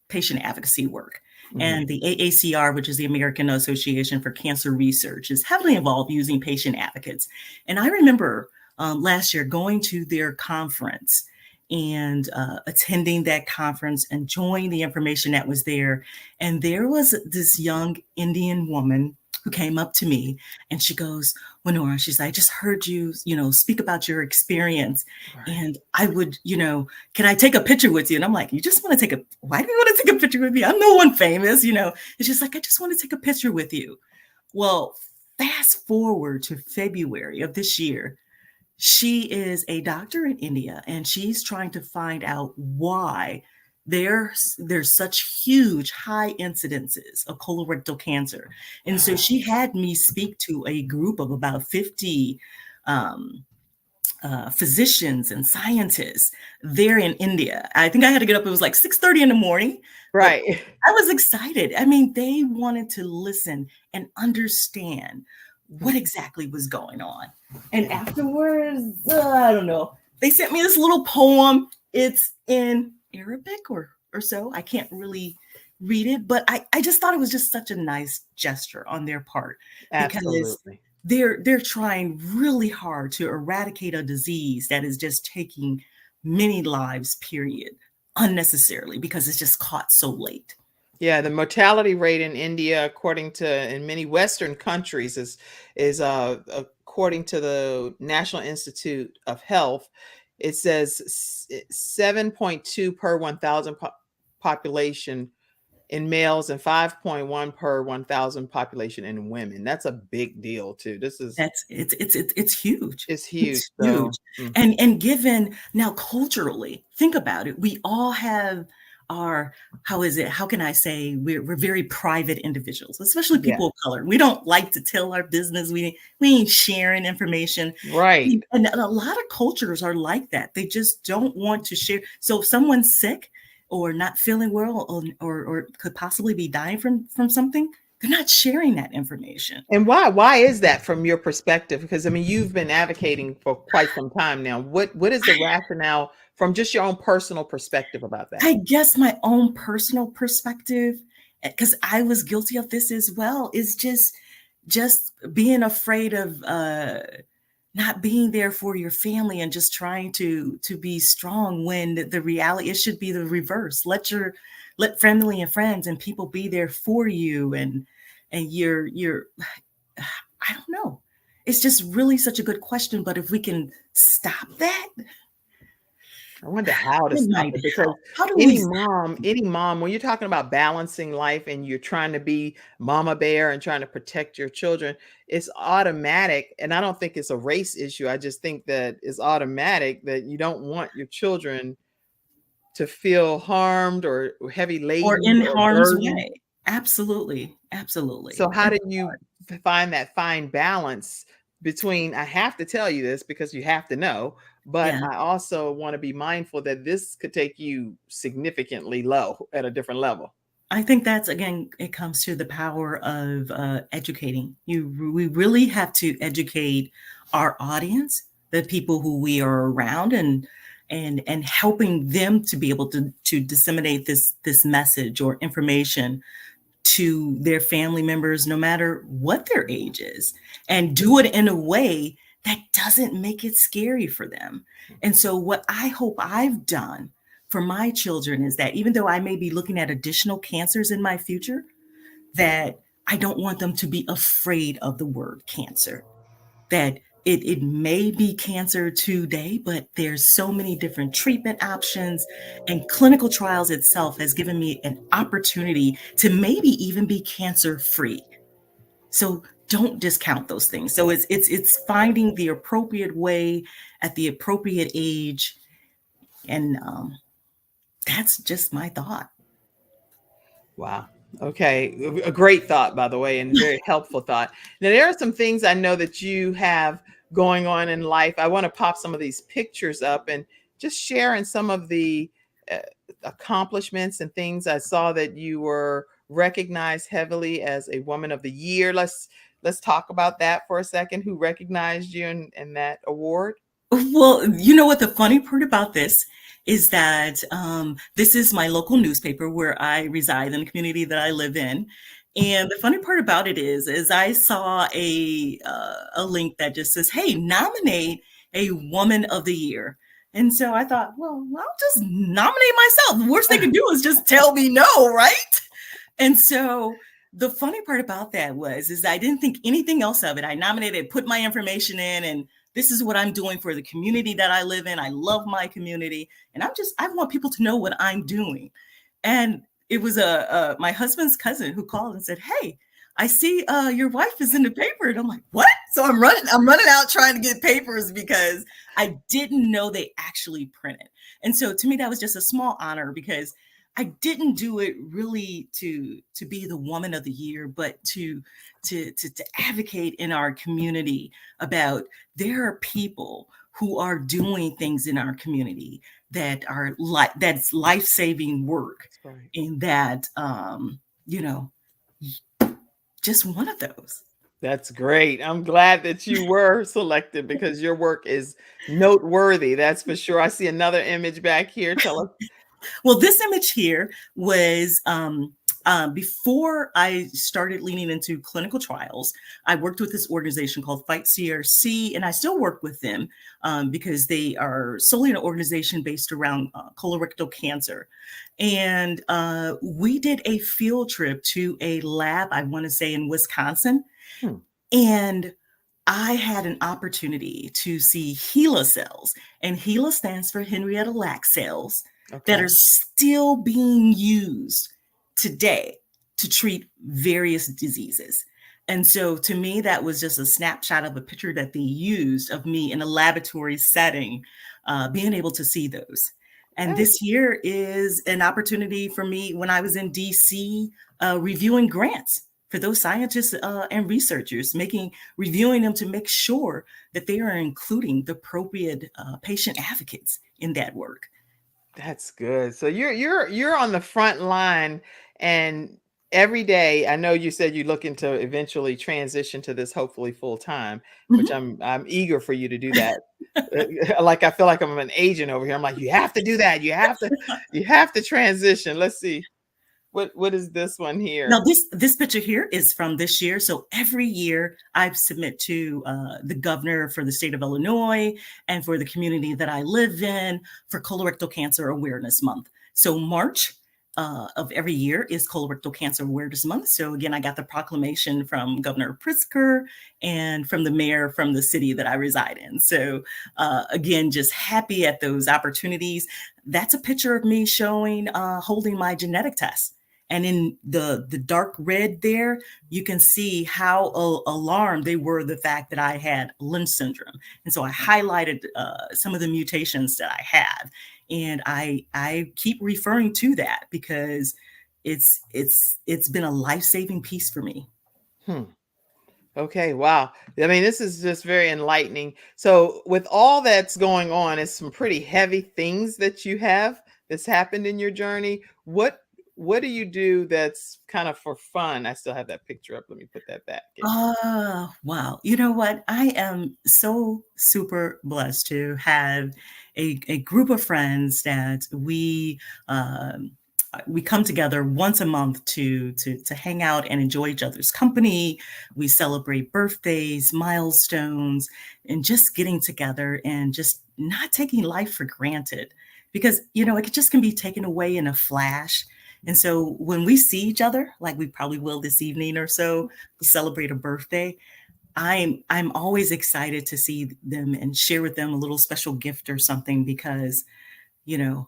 patient advocacy work. Mhm. And the AACR, which is the American Association for Cancer Research, is heavily involved using patient advocates. And I remember last year going to their conference and attending that conference, enjoying the information that was there. And there was this young Indian woman who came up to me and she goes, Wenora, she's like, I just heard you, speak about your experience. Right. And I would, can I take a picture with you? And I'm like, you just want to why do you want to take a picture with me? I'm no one famous, It's just like, I just want to take a picture with you. Well, fast forward to February of this year, she is a doctor in India and she's trying to find out why there's such huge high incidences of colorectal cancer. And so she had me speak to a group of about 50 um, physicians and scientists there in India. I think I had to get up, it was like 6:30 in the morning, but Right. I was excited. I mean, they wanted to listen and understand what exactly was going on. And afterwards, I don't know, they sent me this little poem. It's in Arabic or so. I can't really read it, but I just thought it was just such a nice gesture on their part because Absolutely. they're trying really hard to eradicate a disease that is just taking many lives, period, unnecessarily because it's just caught so late. Yeah, the mortality rate in India, according to in many Western countries, is according to the National Institute of Health, it says 7.2 per 1,000 population in males and 5.1 per 1,000 population in women. That's a big deal too. This is It's huge. it's huge. It's huge. So And given now culturally, think about it. We all have our, how can I say, we're very private individuals, especially yeah, people of color. We don't like to tell our business. We ain't sharing information. right. And a lot of cultures are like that. They just don't want to share. So if someone's sick or not feeling well or could possibly be dying from something, they're not sharing that information. And why is that from your perspective? Because I mean, you've been advocating for quite some time now. What is the rationale from just your own personal perspective about that? I guess my own personal perspective, because I was guilty of this as well, is just being afraid of not being there for your family and just trying to be strong when the reality, it should be the reverse. Let family and friends and people be there for you, and you're I don't know. It's just really such a good question. But if we can stop that, I wonder how to it stop might it because help. How do we stop? any mom, when you're talking about balancing life and you're trying to be mama bear and trying to protect your children, it's automatic. And I don't think it's a race issue. I just think that it's automatic that you don't want your children to feel harmed or heavy Or laden in or harm's burdened. way. Absolutely, absolutely. So how do you find that fine balance between I have to tell you this because you have to know, but Yeah. I also want to be mindful that this could take you significantly low at a different level. I think that's, again, it comes to the power of educating. We really have to educate our audience, the people who we are around, and helping them to be able to disseminate this message or information to their family members, no matter what their age is, and do it in a way that doesn't make it scary for them. And so, what I hope I've done for my children is that even though I may be looking at additional cancers in my future, that I don't want them to be afraid of the word cancer. That it may be cancer today, but there's so many different treatment options, and clinical trials itself has given me an opportunity to maybe even be cancer free. So don't discount those things. So it's finding the appropriate way at the appropriate age, and that's just my thought. Wow. Okay. A great thought, by the way, and very helpful thought. Now, there are some things I know that you have going on in life. I want to pop some of these pictures up and just share in some of the uh, accomplishments and things. I saw that you were recognized heavily as a Woman of the Year. Let's talk about that for a second. Who recognized you in that award? Well, you know what the funny part about this is that this is my local newspaper where I reside in the community that I live in. And the funny part about it is I saw a link that just says, "Hey, nominate a Woman of the Year." And so I thought, well, I'll just nominate myself. The worst they can do is just tell me no, right? And so the funny part about that is I didn't think anything else of it. I nominated, put my information in, and this is what I'm doing for the community that I live in. I love my community, and I want people to know what I'm doing. And it was my husband's cousin who called and said, "Hey, I see your wife is in the paper." And I'm like, "What?" So I'm running out trying to get papers because I didn't know they actually printed. And so to me, that was just a small honor because I didn't do it really to be the Woman of the Year, but to advocate in our community about there are people who are doing things in our community that are that's life-saving work, Right. and that you know, just one of those. That's great. I'm glad that you were selected because your work is noteworthy. That's for sure. I see another image back here. Tell us. Well, this image here was before I started leaning into clinical trials. I worked with this organization called Fight CRC, and I still work with them because they are solely an organization based around colorectal cancer. And we did a field trip to a lab, I want to say in Wisconsin. Hmm. And I had an opportunity to see HeLa cells, and HeLa stands for Henrietta Lacks cells, that are still being used today to treat various diseases. And so to me, that was just a snapshot of a picture that they used of me in a laboratory setting, being able to see those. And this year is an opportunity for me when I was in DC reviewing grants for those scientists and researchers, reviewing them to make sure that they are including the appropriate patient advocates in that work. That's good. So you're on the front line, and every day, I know you said you're looking to eventually transition to this hopefully full time, which I'm eager for you to do that. Like I feel like I'm an agent over here. I'm like, you have to do that. You have to transition. Let's see. What is this one here? Now, this picture here is from this year. So every year I submit to the governor for the state of Illinois and for the community that I live in for Colorectal Cancer Awareness Month. So March of every year is Colorectal Cancer Awareness Month. So again, I got the proclamation from Governor Pritzker and from the mayor from the city that I reside in. So again, just happy at those opportunities. That's a picture of me showing, holding my genetic test. And in the dark red there, you can see how alarmed they were the fact that I had Lynch syndrome. And so I highlighted some of the mutations that I have. And I keep referring to that because it's been a life-saving piece for me. Okay, wow. I mean, this is just very enlightening. So, with all that's going on, it's some pretty heavy things that you have that's happened in your journey. what do you do that's kind of for fun? I still have that picture up. Let me put that back. Wow. You know what? I am so super blessed to have a group of friends that we come together once a month to hang out and enjoy each other's company. We celebrate birthdays, milestones, and just getting together and just not taking life for granted, because it just can be taken away in a flash. And so when we see each other, like we probably will this evening or so, to celebrate a birthday, I'm always excited to see them and share with them a little special gift or something, because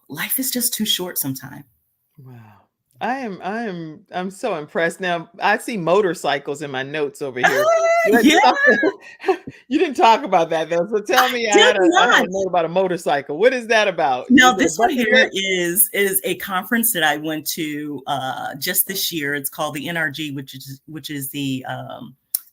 life is just too short sometimes. Wow. I'm so impressed. Now I see motorcycles in my notes over here. What's Yeah, something you didn't talk about that though. So tell me, did I had not. a note about a motorcycle. What is that about? Now, Is it a this one bucket here list? is a conference that I went to just this year. It's called the NRG, which is the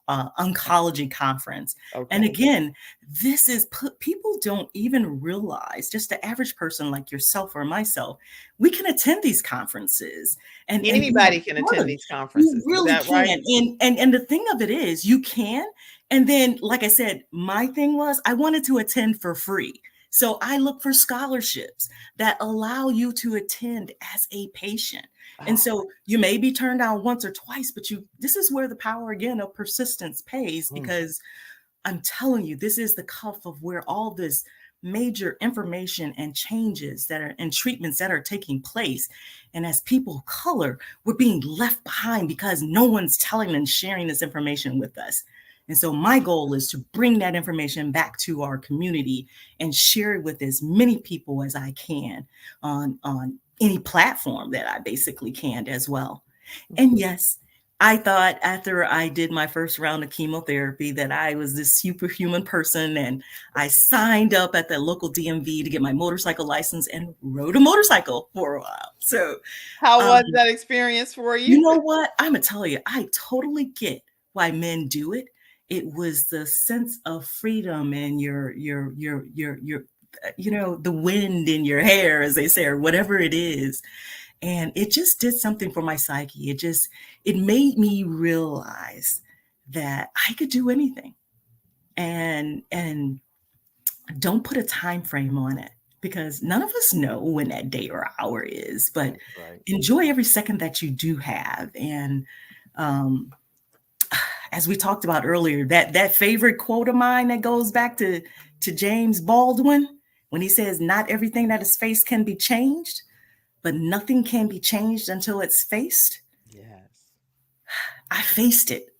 oncology conference. And Okay. again, this is people don't even realize, just the average person like yourself or myself, we can attend these conferences and be Anybody can a part attend of it. these You conferences. Is really that right? can. And the thing of it is, you can. And then, like I said, my thing was I wanted to attend for free. So I look for scholarships that allow you to attend as a patient. And Oh. so you may be turned down once or twice, but this is where the power again of persistence pays, Mm. because I'm telling you, this is the cuff of where all this major information and changes that are and treatments that are taking place. And as people of color, we're being left behind because no one's telling and sharing this information with us. And so my goal is to bring that information back to our community and share it with as many people as I can on any platform that I basically can as well. And yes, I thought after I did my first round of chemotherapy that I was this superhuman person, and I signed up at the local DMV to get my motorcycle license and rode a motorcycle for a while. So, How um, was that experience for you you? know what? I'm gonna tell you, I totally get why men do it. It was the sense of freedom and your the wind in your hair, as they say, or whatever it is. And it just did something for my psyche. It made me realize that I could do anything, and don't put a time frame on it, because none of us know when that day or hour is, but That's right. enjoy every second that you do have. And um, as we talked about earlier, that favorite quote of mine that goes back to James Baldwin, when he says, "Not everything that is faced can be changed, but nothing can be changed until it's faced." Yes. I faced it.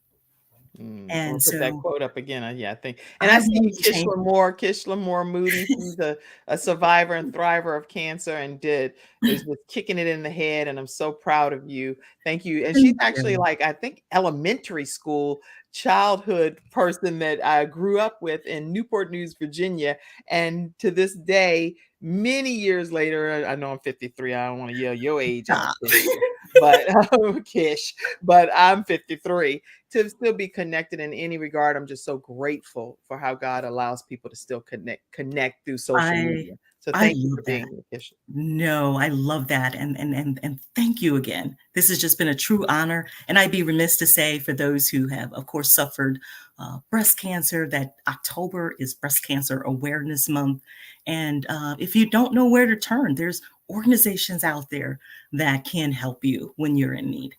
We'll And put that so quote up again. Yeah, I think, and I I see wanted to change Kish Lamore Moody. She's a survivor and thriver of cancer, and is just kicking it in the head. And I'm so proud of you. Thank you. And she's Thank actually you. like, I think, elementary school childhood person that I grew up with in Newport News, Virginia. And to this day, many years later, I know I'm 53. I don't want to yell your age out, Stop. Kish, but Kish, but I'm 53. To still be connected in any regard, I'm just so grateful for how God allows people to still connect through social I media. So I thank you for love that. being here, Kish. No, I love that. And thank you again. This has just been a true honor. And I'd be remiss to say, for those who have, of course, suffered breast cancer, that October is Breast Cancer Awareness Month. And if you don't know where to turn, there's organizations out there that can help you when you're in need.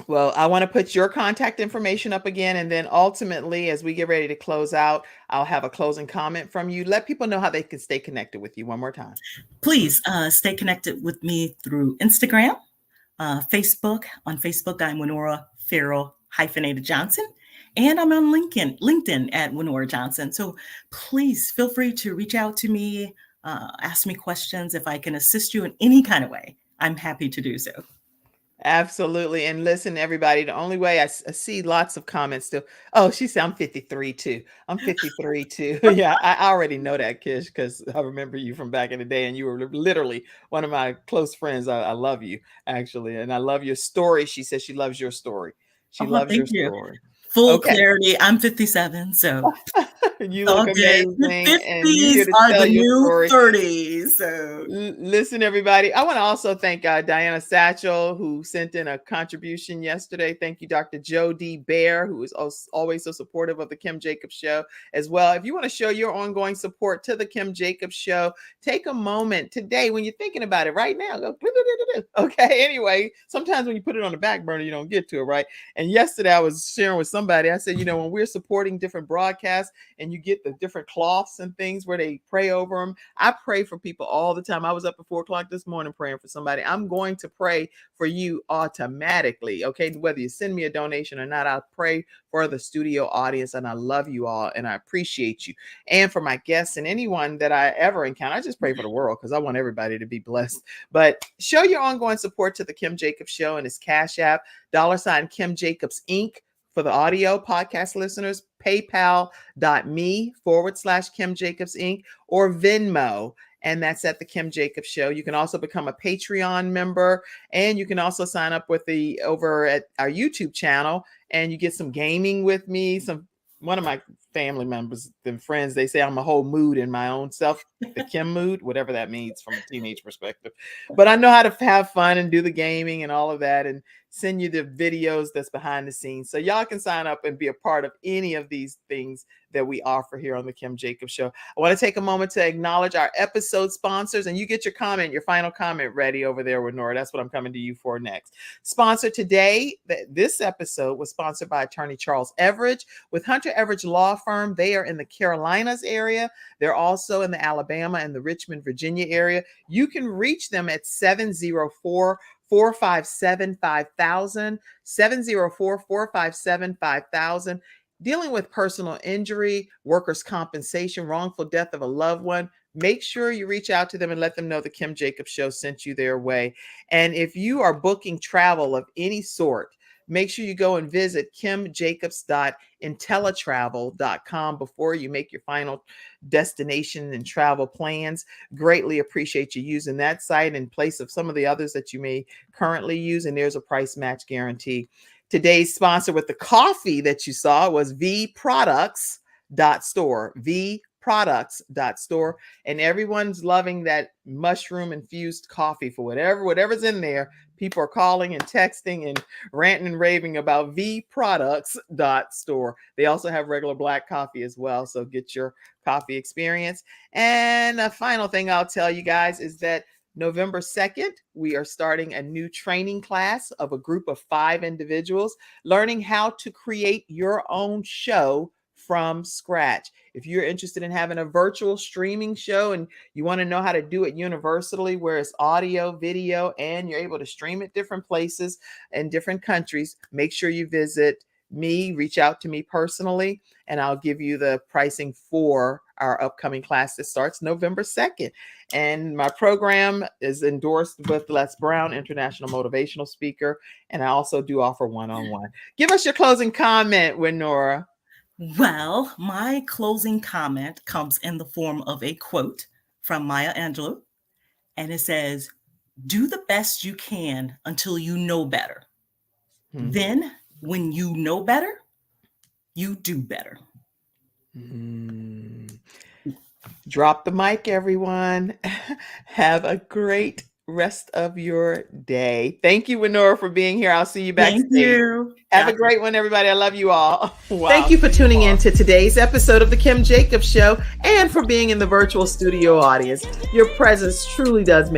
Well, I want to put your contact information up again. And then ultimately, as we get ready to close out, I'll have a closing comment from you. Let people know how they can stay connected with you one more time. Please stay connected with me through Instagram, Facebook. On Facebook, I'm Wenora Farrell hyphenated Johnson. And I'm on LinkedIn at Wenora Johnson. So please feel free to reach out to me, ask me questions. If I can assist you in any kind of way, I'm happy to do so. Absolutely. And listen, everybody, the only way I see lots of comments still. Oh, she said I'm 53 too. I'm 53 too. Yeah, I already know that, Kish, because I remember you from back in the day, and you were literally one of my close friends. I love you, actually. And I love your story. She says she loves your story. She Oh, loves thank your you. story. Full Okay. clarity. I'm 57, so You all look good. The amazing, and you're 50s here to are tell the your new story. 30s. episode. Listen, everybody, I want to also thank Diana Satchel, who sent in a contribution yesterday. Thank you, Dr. Joe D. Bear, who is always so supportive of the Kim Jacobs Show as well. If you want to show your ongoing support to the Kim Jacobs Show, take a moment today when you're thinking about it right now. Go, okay, anyway, sometimes when you put it on the back burner, you don't get to it, right? And yesterday I was sharing with somebody, I said, when we're supporting different broadcasts and you get the different cloths and things where they pray over them, I pray for people all the time. I was up at 4:00 this morning praying for somebody. I'm going to pray for you automatically. Okay. Whether you send me a donation or not, I'll pray for the studio audience. And I love you all and I appreciate you. And for my guests and anyone that I ever encounter, I just pray for the world because I want everybody to be blessed. But show your ongoing support to the Kim Jacobs Show and his Cash App, $ Kim Jacobs Inc. For the audio podcast listeners, paypal.me/Kim Jacobs Inc. or Venmo. And that's at the Kim Jacobs Show. You can also become a Patreon member, and you can also sign up over at our YouTube channel, and you get some gaming with me. One of my family members and friends, they say I'm a whole mood in my own self, the Kim mood, whatever that means from a teenage perspective. But I know how to have fun and do the gaming and all of that, and send you the videos that's behind the scenes. So y'all can sign up and be a part of any of these things that we offer here on the Kim Jacobs Show. I want to take a moment to acknowledge our episode sponsors, and you get your final comment ready over there with Nora. That's what I'm coming to you for next. Sponsor today, this episode was sponsored by attorney Charles Everidge with Hunter Everidge Law Firm. They are in the Carolinas area. They're also in the Alabama and the Richmond, Virginia area. You can reach them at 704-457-5000, 704-457-5000. Dealing with personal injury, workers' compensation, wrongful death of a loved one, make sure you reach out to them and let them know the Kim Jacobs Show sent you their way. And if you are booking travel of any sort, make sure you go and visit kimjacobs.intellitravel.com before you make your final destination and travel plans. Greatly appreciate you using that site in place of some of the others that you may currently use. And there's a price match guarantee. Today's sponsor with the coffee that you saw was vproducts.store, vproducts.store. And everyone's loving that mushroom infused coffee for whatever's in there. People are calling and texting and ranting and raving about vproducts.store. They also have regular black coffee as well. So get your coffee experience. And a final thing I'll tell you guys is that November 2nd, we are starting a new training class of a group of 5 individuals learning how to create your own show from scratch. If you're interested in having a virtual streaming show and you want to know how to do it universally, where it's audio, video, and you're able to stream it different places and different countries, make sure you visit me, reach out to me personally, and I'll give you the pricing for our upcoming class that starts November 2nd. And my program is endorsed with Les Brown, international motivational speaker. And I also do offer one-on-one. Give us your closing comment, Wenora. Well, my closing comment comes in the form of a quote from Maya Angelou. And it says, "Do the best you can until you know better. Then when you know better, you do better." Drop the mic, everyone. Have a great rest of your day. Thank you, Wenora, for being here. I'll see you backstage. Thank you. Have a great one, everybody. I love you all. Wow. Thank you for tuning in to today's episode of The Kim Jacobs Show and for being in the virtual studio audience. Your presence truly does make